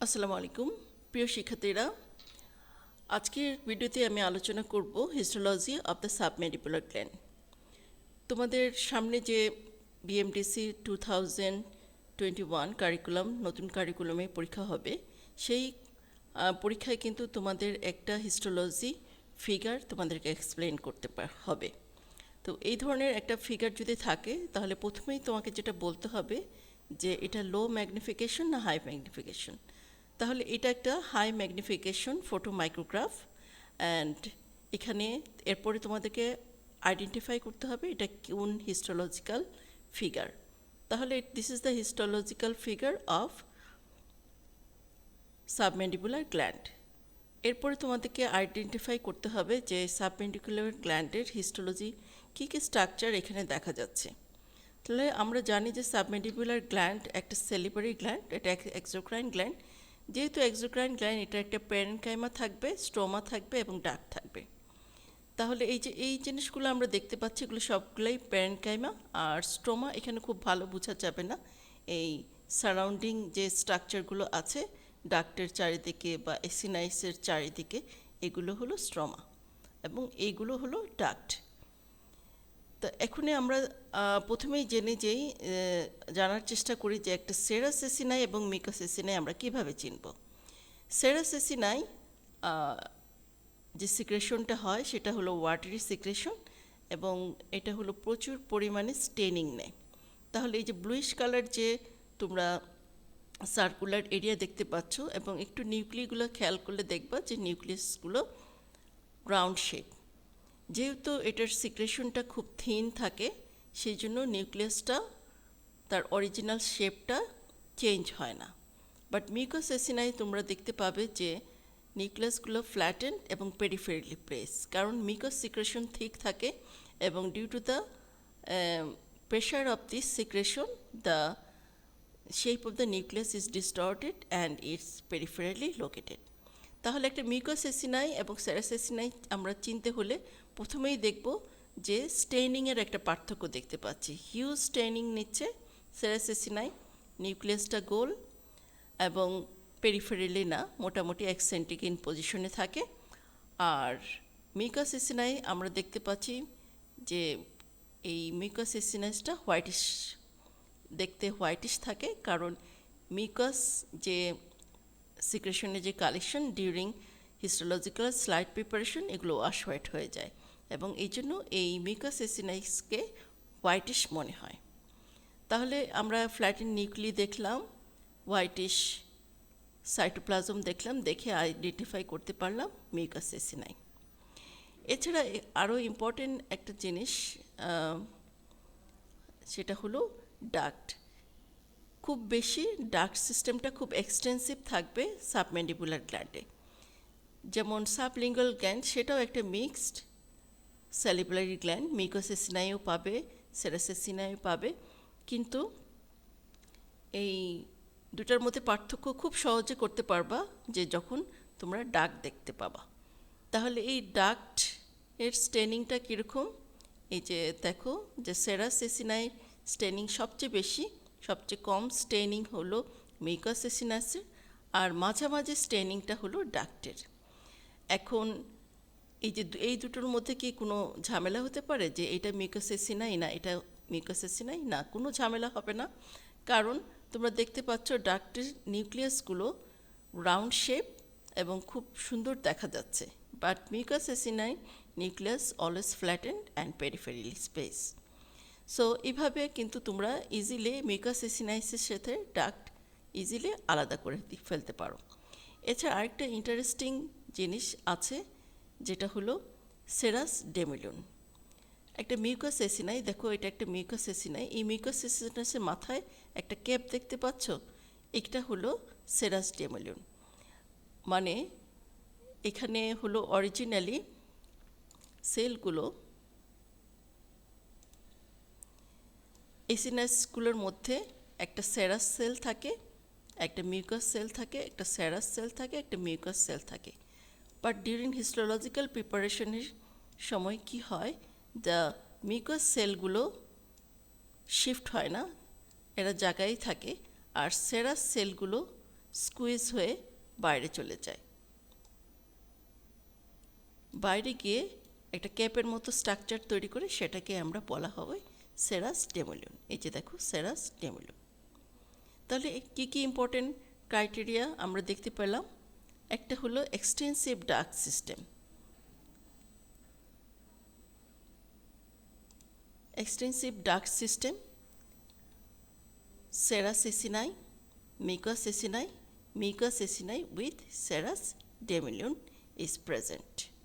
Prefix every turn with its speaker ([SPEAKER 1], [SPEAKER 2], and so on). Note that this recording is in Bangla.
[SPEAKER 1] আসসালামু আলাইকুম প্রিয় শিক্ষার্থীরা, আজকের ভিডিওতে আমি আলোচনা করব histology of the submandibular gland. তোমাদের সামনে যে বিএমডিসি 2021 কারিকুলাম, নতুন কারিকুলামে পরীক্ষা হবে, সেই পরীক্ষায় কিন্তু তোমাদের একটা হিস্টোলজি ফিগার তোমাদেরকে এক্সপ্লেন করতে হবে। তো এই ধরনের একটা ফিগার যদি থাকে তাহলে প্রথমেই তোমাকে যেটা বলতে হবে যে এটা লো ম্যাগনিফিকেশন না হাই ম্যাগনিফিকেশন। তাহলে এটা একটা high magnification photomicrograph, and এখানে এরপরে তোমাদেরকে আইডেন্টিফাই করতে হবে এটা কোন হিস্টোলজিক্যাল ফিগার। তাহলে this is the histological figure of submandibular gland. এরপরে তোমাদেরকে আইডেন্টিফাই করতে হবে যে সাবমেন্ডিবুলার গ্ল্যান্ডের হিস্টোলজি কী কী স্ট্রাকচার এখানে দেখা যাচ্ছে। তাহলে আমরা জানি যে সাবমেন্ডিবুলার গ্ল্যান্ড একটা সেলিভারি গ্ল্যান্ড, এটা এক্সোক্রাইন গ্ল্যান্ড। যেহেতু এক্সোক্রাইন গ্ল্যান্ড, এটা একটা প্যারেনকাইমা থাকবে, স্ট্রোমা থাকবে এবং ডাক্ট থাকবে। তাহলে এই জিনিসগুলো আমরা দেখতে পাচ্ছি, এগুলো সবগুলোই প্যারেনকাইমা। আর স্ট্রোমা এখানে খুব ভালো বোঝা যাবে না, এই সারাউন্ডিং যে স্ট্রাকচারগুলো আছে ডাক্টের চারিদিকে বা এসিনাইসের চারিদিকে, এগুলো হলো স্ট্রোমা এবং এইগুলো হলো ডাক্ট। তো এখনই আমরা প্রথমেই জানার চেষ্টা করি যে একটা সেরাস এসিনাই এবং মিকাস এসিনাই আমরা কিভাবে চিনব। সেরাস এসিনাই যে সিক্রেশনটা হয় সেটা হলো ওয়াটারি সিক্রেশন, এবং এটা হলো প্রচুর পরিমাণে স্টেনিং নেয়। তাহলে এই যে ব্লুইশ কালার যে তোমরা সার্কুলার এরিয়া দেখতে পাচ্ছ, এবং একটু নিউক্লিয়াসগুলো খেয়াল করলে দেখবা যে নিউক্লিয়াসগুলো রাউন্ড শেপ। যেহেতু এটার সিক্রেশনটা খুব থিন থাকে, সেই জন্য নিউক্লিয়াসটা তার অরিজিনাল শেপটা চেঞ্জ হয় না। বাট মিউকাস এসিনাই তোমরা দেখতে পাবে যে নিউক্লিয়াসগুলো ফ্ল্যাটেন্ড এবং পেরিফেরালি প্লেস, কারণ মিউকাস সিক্রেশন ঠিক থাকে, এবং due to the pressure of this secretion the shape of the nucleus is distorted and it's peripherally located. তাহলে একটা মিউকাস এসিনাই এবং সেরাস এসিনাই আমরা চিনতে হলে প্রথমেই দেখব যে স্টেইনিংয়ের একটা পার্থক্য দেখতে পাচ্ছি। হিউজ স্টেইনিং নিচ্ছে সেরাস এসিনাই, নিউক্লিয়াসটা গোল এবং পেরিফেরালি না, মোটামুটি এক্সেন্ট্রিক ইন পজিশনে থাকে। আর মিউকাস এসিনাই আমরা দেখতে পাচ্ছি যে এই মিউকাস এসিনাইসটা হোয়াইটিশ, দেখতে হোয়াইটিশ থাকে, কারণ মিউকাস যে সিক্রেশনের যে collection during histological slide preparation, এগুলো ওয়াশ হোয়াইট হয়ে যায়, এবং এই জন্য এই মিউকাস এসিনাইসকে হোয়াইটিশ মনে হয়। তাহলে আমরা ফ্ল্যাটেন নিউক্লি দেখলাম, হোয়াইটিশ সাইটোপ্লাজম দেখলাম, দেখে আইডেন্টিফাই করতে পারলাম মিউকাস এসিনাই। এছাড়া আরও ইম্পর্টেন্ট একটা জিনিস, সেটা হলো ডাক্ট। খুব বেশি ডাক্ট সিস্টেমটা খুব এক্সটেন্সিভ থাকবে সাবমেন্ডিবুলার গ্ল্যান্ডে। যেমন সাবলিঙ্গুয়াল গ্ল্যান্ড, সেটাও একটা মিক্সড স্যালিভারি গ্ল্যান্ড, মিউকাস এসিনাইও পাবে, সেরাস এসিনাইও পাবে, কিন্তু এই দুটার মধ্যে পার্থক্য খুব সহজে করতে পারবা যে যখন তোমরা ডাক্ট দেখতে পাবা। তাহলে এই ডাক্ট এর স্টেনিংটা কীরকম, এই যে দেখো যে সেরাস এসিনাই স্টেনিং সবচেয়ে বেশি, সবচেয়ে কম স্টেনিং হলো মিউকাস এসিনাসের, আর মাঝামাঝি স্টেনিংটা হলো ডাক্টের। এখন এই দুটোর মধ্যে কি কোনো ঝামেলা হতে পারে যে এটা মিউকাস এসিনাই না এটা মিউকাস এসিনাই? না, কোনো ঝামেলা হবে না, কারণ তোমরা দেখতে পাচ্ছ ডাক্টের নিউক্লিয়াসগুলো রাউন্ড শেপ এবং খুব সুন্দর দেখা যাচ্ছে, but mucous acini nucleus always flattened and peripherally space. So এইভাবে কিন্তু তোমরা ইজিলি মিউকাস এসিনাইসের সাথে ডাক্ট ইজিলি আলাদা করে ফেলতে পারো। এছাড়া আরেকটা ইন্টারেস্টিং জিনিস আছে, যেটা হলো সেরাস ডেমিলন। একটা মিউকাস এসিনাই, দেখো এটা একটা মিউকাস এসিনাই, এই মিউকাস এসিনাসের মাথায় একটা ক্যাপ দেখতে পাচ্ছ, এটা হলো সেরাস ডেমিলন। মানে এখানে হলো অরিজিনালি সেলগুলো, এসিনাসগুলোর মধ্যে একটা সেরাস সেল থাকে, একটা মিউকাস সেল থাকে, একটা সেরাস সেল থাকে, একটা মিউকাস সেল থাকে। বাট ডিউরিং হিস্টোলজিক্যাল প্রিপারেশনের সময় কি হয়, দ্য মিউকাস সেলগুলো শিফট হয় না, এরা জায়গায় থাকে, আর সেরাস সেলগুলো স্কুইজ হয়ে বাইরে চলে যায়। বাইরে গিয়ে একটা ক্যাপের মতো স্ট্রাকচার তৈরি করে সেটাকে আমরা বলা হবে সেরাস ডেমোলিউন। এই যে দেখো সেরাস ডেমোলিউন। তাহলে কী কী ইম্পর্টেন্ট ক্রাইটেরিয়া আমরা দেখতে পেলাম? একটা হলো extensive duct system. Extensive duct system, serous acini, mucous acini, mucous acini with serous demolion is present.